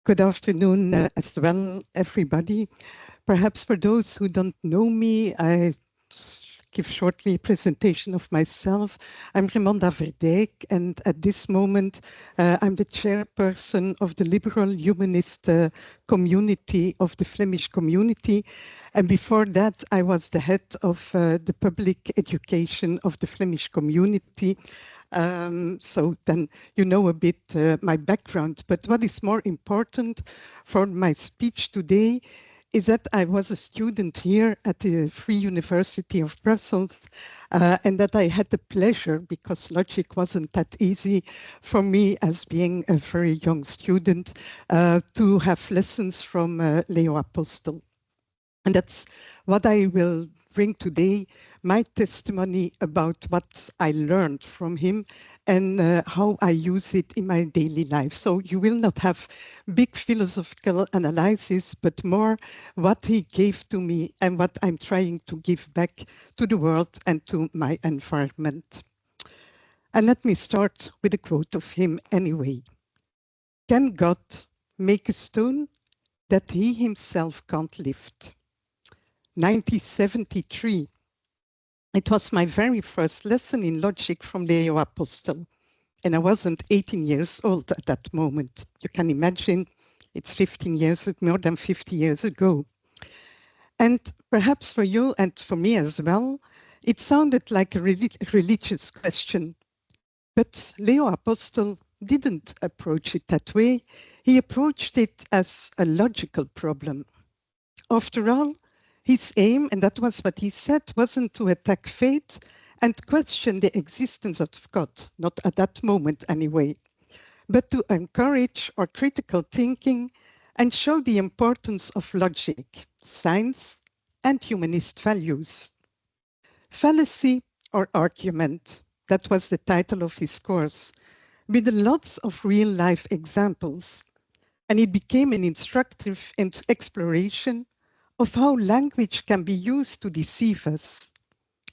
Good afternoon as well, everybody. Perhaps for those who don't know me, give shortly a presentation of myself. I'm Raymonda Verdyck, and at this moment, I'm the chairperson of the liberal humanist community of the Flemish community. And before that, I was the head of the public education of the Flemish community. So then you know a bit my background. But what is more important for my speech today is that I was a student here at the Free University of Brussels, and that I had the pleasure, because logic wasn't that easy for me as being a very young student, to have lessons from Leo Apostel. And that's what I will bring today, my testimony about what I learned from him and how I use it in my daily life. So you will not have big philosophical analysis, but more what he gave to me and what I'm trying to give back to the world and to my environment. And let me start with a quote of him anyway. Can God make a stone that he himself can't lift? 1973. It was my very first lesson in logic from Leo Apostel, and I wasn't 18 years old at that moment. You can imagine it's 15 years, more than 50 years ago. And perhaps for you and for me as well, it sounded like a religious question. But Leo Apostel didn't approach it that way. He approached it as a logical problem. After all, his aim, and that was what he said, wasn't to attack faith and question the existence of God, not at that moment anyway, but to encourage our critical thinking and show the importance of logic, science, and humanist values. Fallacy or argument, that was the title of his course, with lots of real-life examples, and it became an instructive exploration of how language can be used to deceive us.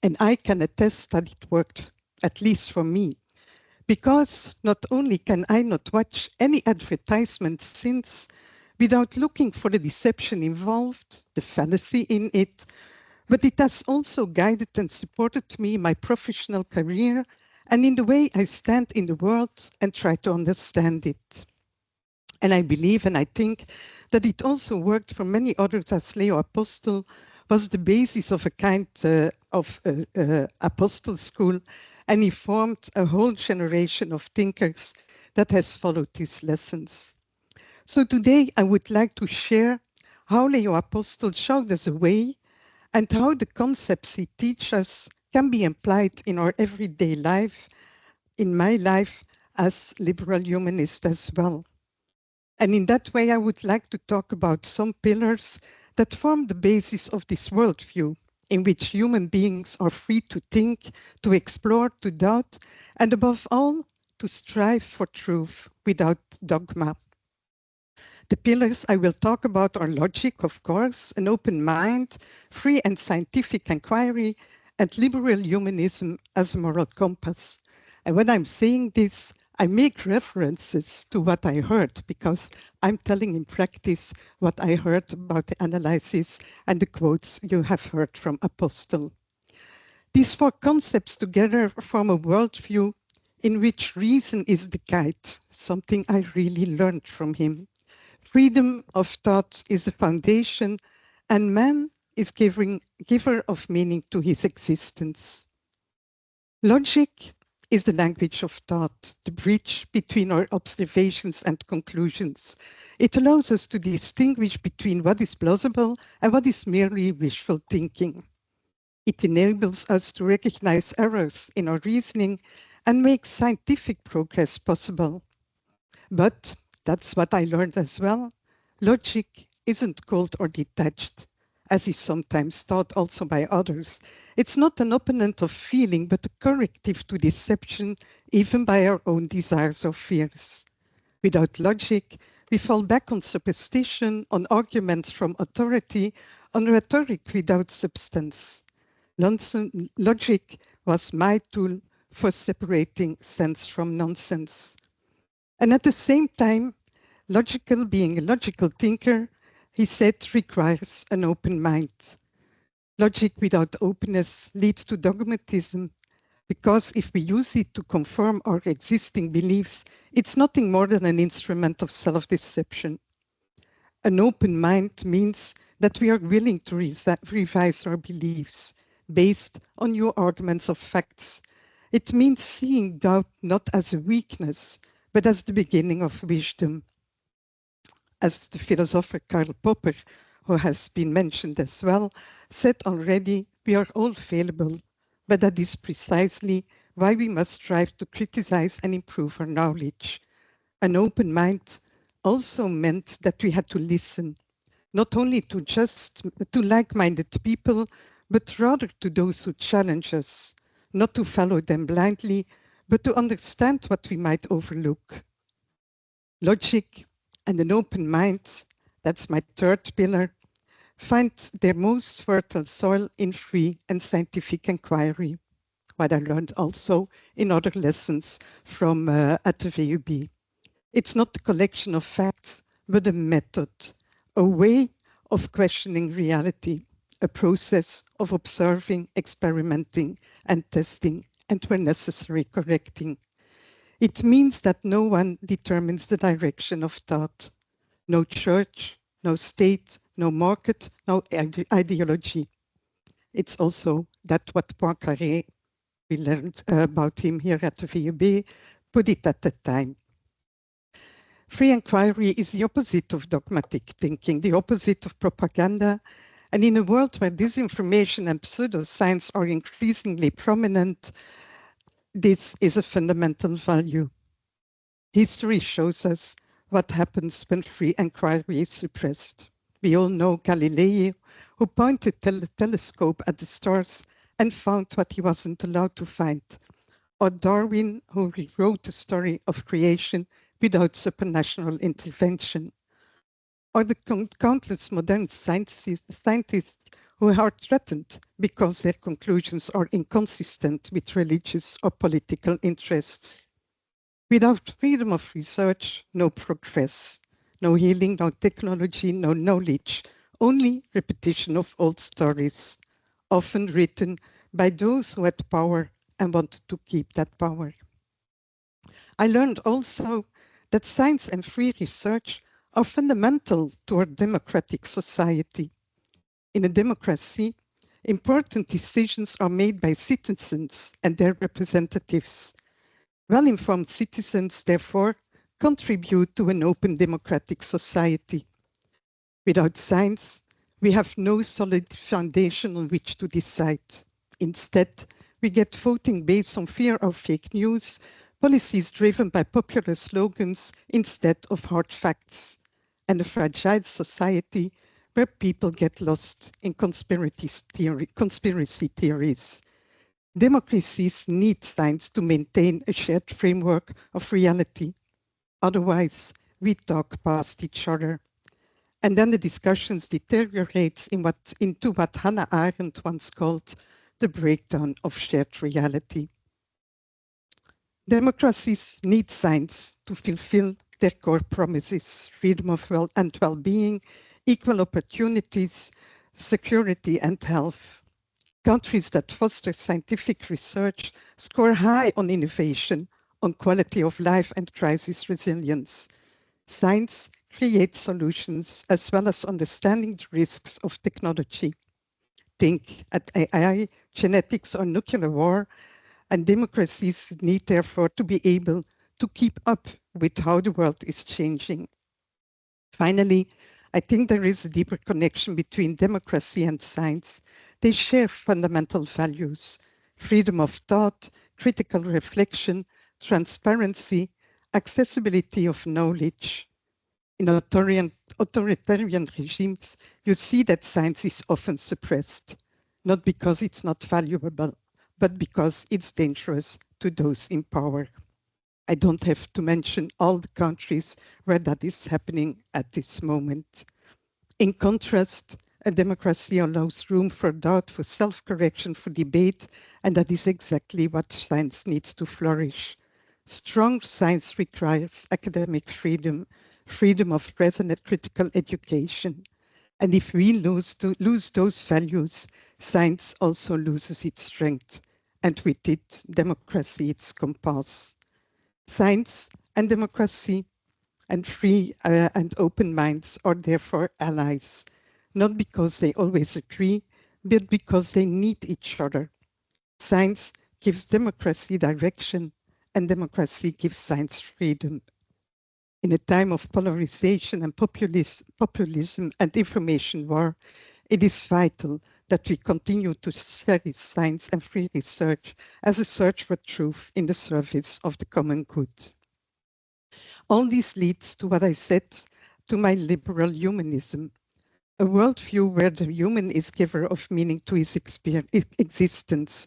And I can attest that it worked, at least for me, because not only can I not watch any advertisement since without looking for the deception involved, the fallacy in it, but it has also guided and supported me in my professional career and in the way I stand in the world and try to understand it. And I believe and I think that it also worked for many others, as Leo Apostel was the basis of a kind of Apostel school, and he formed a whole generation of thinkers that has followed his lessons. So today I would like to share how Leo Apostel showed us a way and how the concepts he teaches us can be applied in our everyday life, in my life as liberal humanist as well. And in that way, I would like to talk about some pillars that form the basis of this worldview, in which human beings are free to think, to explore, to doubt, and above all, to strive for truth without dogma. The pillars I will talk about are logic, of course, an open mind, free and scientific inquiry, and liberal humanism as a moral compass. And when I'm saying this, I make references to what I heard, because I'm telling in practice what I heard about the analysis and the quotes you have heard from Apostel. These four concepts together form a worldview in which reason is the guide, something I really learned from him. Freedom of thought is the foundation, and man is giver of meaning to his existence. Logic is the language of thought, the bridge between our observations and conclusions. It allows us to distinguish between what is plausible and what is merely wishful thinking. It enables us to recognize errors in our reasoning and make scientific progress possible. But that's what I learned as well. Logic isn't cold or detached, as is sometimes thought also by others. It's not an opponent of feeling, but a corrective to deception, even by our own desires or fears. Without logic, we fall back on superstition, on arguments from authority, on rhetoric without substance. Logic was my tool for separating sense from nonsense. And at the same time, Logical, being a logical thinker, he said, requires an open mind. Logic without openness leads to dogmatism, because if we use it to confirm our existing beliefs, it's nothing more than an instrument of self-deception. An open mind means that we are willing to revise our beliefs based on new arguments of facts. It means seeing doubt not as a weakness, but as the beginning of wisdom. As the philosopher Karl Popper, who has been mentioned as well, said already, we are all fallible, but that is precisely why we must strive to criticize and improve our knowledge. An open mind also meant that we had to listen, not only to like-minded people, but rather to those who challenge us, not to follow them blindly, but to understand what we might overlook. Logic and an open mind, that's my third pillar, find their most fertile soil in free and scientific inquiry, what I learned also in other lessons from at the VUB. It's not a collection of facts, but a method, a way of questioning reality, a process of observing, experimenting, and testing, and where necessary, correcting. It means that no one determines the direction of thought. No church, no state, no market, no ideology. It's also that what Poincaré, we learned about him here at the VUB, put it at that time. Free inquiry is the opposite of dogmatic thinking, the opposite of propaganda. And in a world where disinformation and pseudoscience are increasingly prominent, this is a fundamental value. History shows us what happens when free inquiry is suppressed. We all know Galileo, who pointed the telescope at the stars and found what he wasn't allowed to find. Or Darwin, who rewrote the story of creation without supernatural intervention. Or the countless modern scientists who are threatened because their conclusions are inconsistent with religious or political interests. Without freedom of research, no progress, no healing, no technology, no knowledge, only repetition of old stories, often written by those who had power and wanted to keep that power. I learned also that science and free research are fundamental to our democratic society. In a democracy, important decisions are made by citizens and their representatives. Well-informed citizens, therefore, contribute to an open democratic society. Without science, we have no solid foundation on which to decide. Instead, we get voting based on fear of fake news, policies driven by popular slogans instead of hard facts, and a fragile society where people get lost in conspiracy theories. Democracies need science to maintain a shared framework of reality. Otherwise, we talk past each other. And then the discussions deteriorate into what Hannah Arendt once called the breakdown of shared reality. Democracies need science to fulfill their core promises: freedom of and well-being, equal opportunities, security and health. Countries that foster scientific research score high on innovation, on quality of life and crisis resilience. Science creates solutions as well as understanding the risks of technology. Think at AI, genetics or nuclear war, and democracies need therefore to be able to keep up with how the world is changing. Finally, I think there is a deeper connection between democracy and science. They share fundamental values: freedom of thought, critical reflection, transparency, accessibility of knowledge. In authoritarian regimes, you see that science is often suppressed, not because it's not valuable, but because it's dangerous to those in power. I don't have to mention all the countries where that is happening at this moment. In contrast, a democracy allows room for doubt, for self-correction, for debate, and that is exactly what science needs to flourish. Strong science requires academic freedom, freedom of present and critical education. And if we lose those values, science also loses its strength, and with it, democracy its compass. Science and democracy and free and open minds are therefore allies, not because they always agree, but because they need each other. Science gives democracy direction, and democracy gives science freedom. In a time of polarization and populism and information war, it is vital that we continue to cherish science and free research as a search for truth in the service of the common good. All this leads to what I said, to my liberal humanism, a worldview where the human is giver of meaning to his existence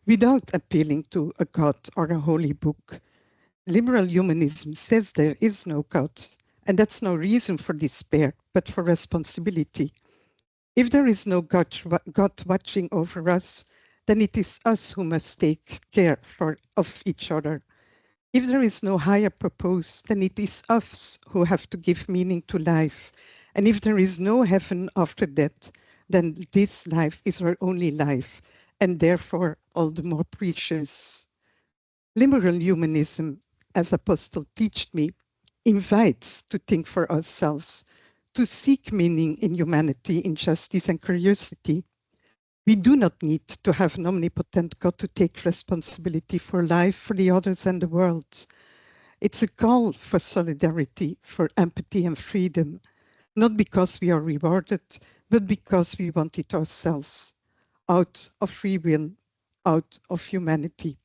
without appealing to a God or a holy book. Liberal humanism says there is no God, and that's no reason for despair, but for responsibility. If there is no God watching over us, then it is us who must take care of each other. If there is no higher purpose, then it is us who have to give meaning to life. And if there is no heaven after death, then this life is our only life, and therefore all the more precious. Liberal humanism, as Apostel taught me, invites to think for ourselves, to seek meaning in humanity, in justice and curiosity. We do not need to have an omnipotent God to take responsibility for life, for the others and the world. It's a call for solidarity, for empathy and freedom, not because we are rewarded, but because we want it ourselves, out of free will, out of humanity.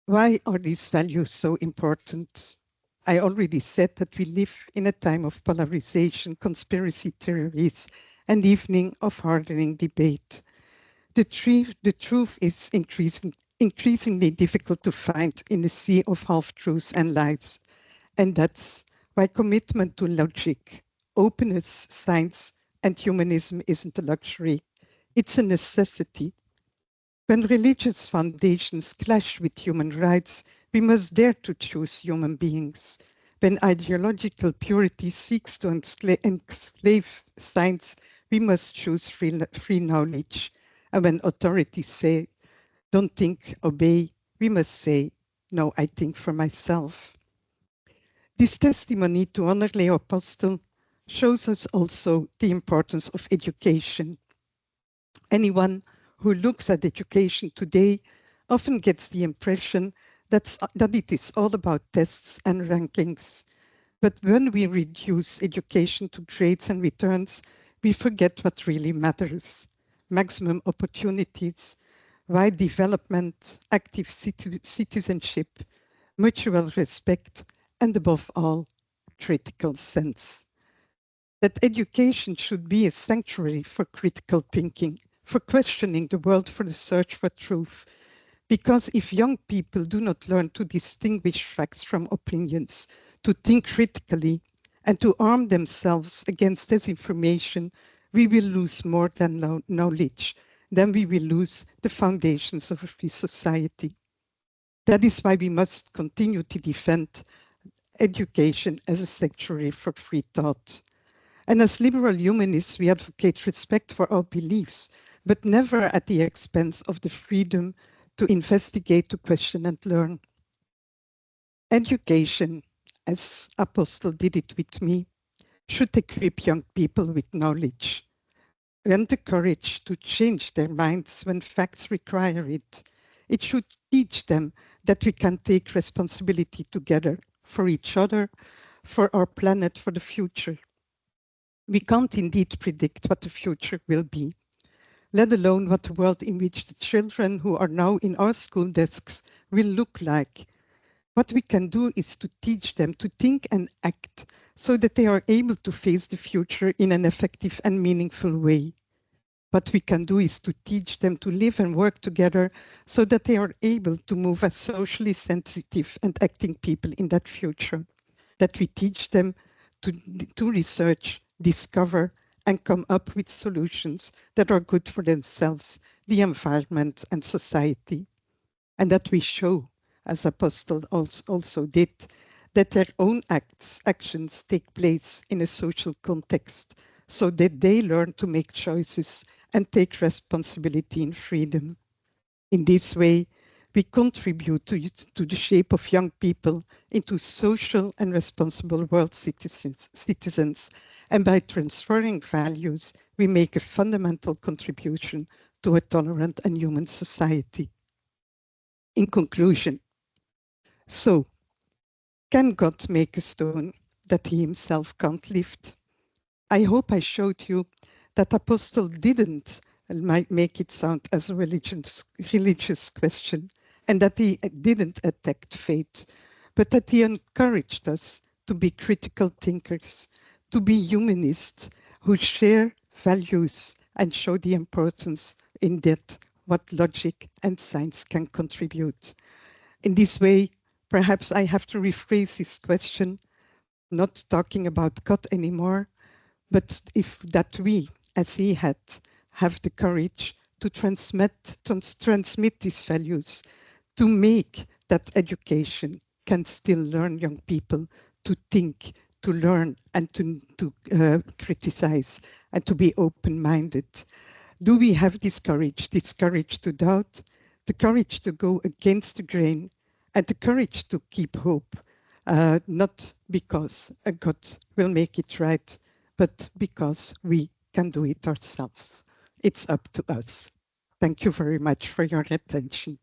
Why are these values so important? I already said that we live in a time of polarization, conspiracy theories, and evening of hardening debate. The truth is increasingly difficult to find in a sea of half-truths and lies. And that's why commitment to logic, openness, science, and humanism isn't a luxury. It's a necessity. When religious foundations clash with human rights, we must dare to choose human beings. When ideological purity seeks to enslave science, we must choose free knowledge. And when authorities say, don't think, obey, we must say, no, I think for myself. This testimony to honor Leo Apostel shows us also the importance of education. Anyone who looks at education today often gets the impression that it is all about tests and rankings. But when we reduce education to grades and returns, we forget what really matters. Maximum opportunities, wide development, active citizenship, mutual respect, and above all, critical sense. That education should be a sanctuary for critical thinking, for questioning the world, for the search for truth. Because if young people do not learn to distinguish facts from opinions, to think critically, and to arm themselves against disinformation, we will lose more than knowledge. Then we will lose the foundations of a free society. That is why we must continue to defend education as a sanctuary for free thought. And as liberal humanists, we advocate respect for our beliefs, but never at the expense of the freedom to investigate, to question and learn. Education, as Apostel did it with me, should equip young people with knowledge and the courage to change their minds when facts require it. It should teach them that we can take responsibility together for each other, for our planet, for the future. We can't indeed predict what the future will be, let alone what the world in which the children who are now in our school desks will look like. What we can do is to teach them to think and act so that they are able to face the future in an effective and meaningful way. What we can do is to teach them to live and work together so that they are able to move as socially sensitive and acting people in that future. That we teach them to research, discover, and come up with solutions that are good for themselves, the environment, and society. And that we show as Apostle also did, that their own actions take place in a social context so that they learn to make choices and take responsibility in freedom. In this way, we contribute to the shape of young people into social and responsible world citizens. And by transferring values, we make a fundamental contribution to a tolerant and human society. In conclusion, so can God make a stone that he himself can't lift? I hope I showed you that Apostle didn't might make it sound as a religious question, and that he didn't attack faith, but that he encouraged us to be critical thinkers, to be humanists who share values and show the importance in that what logic and science can contribute. In this way, perhaps I have to rephrase this question, not talking about God anymore, but if that we, as he had, have the courage to transmit these values, to make that education can still learn young people to think, to learn, and to criticize, and to be open-minded. Do we have this courage to doubt, the courage to go against the grain, and the courage to keep hope, not because a God will make it right, but because we can do it ourselves. It's up to us. Thank you very much for your attention.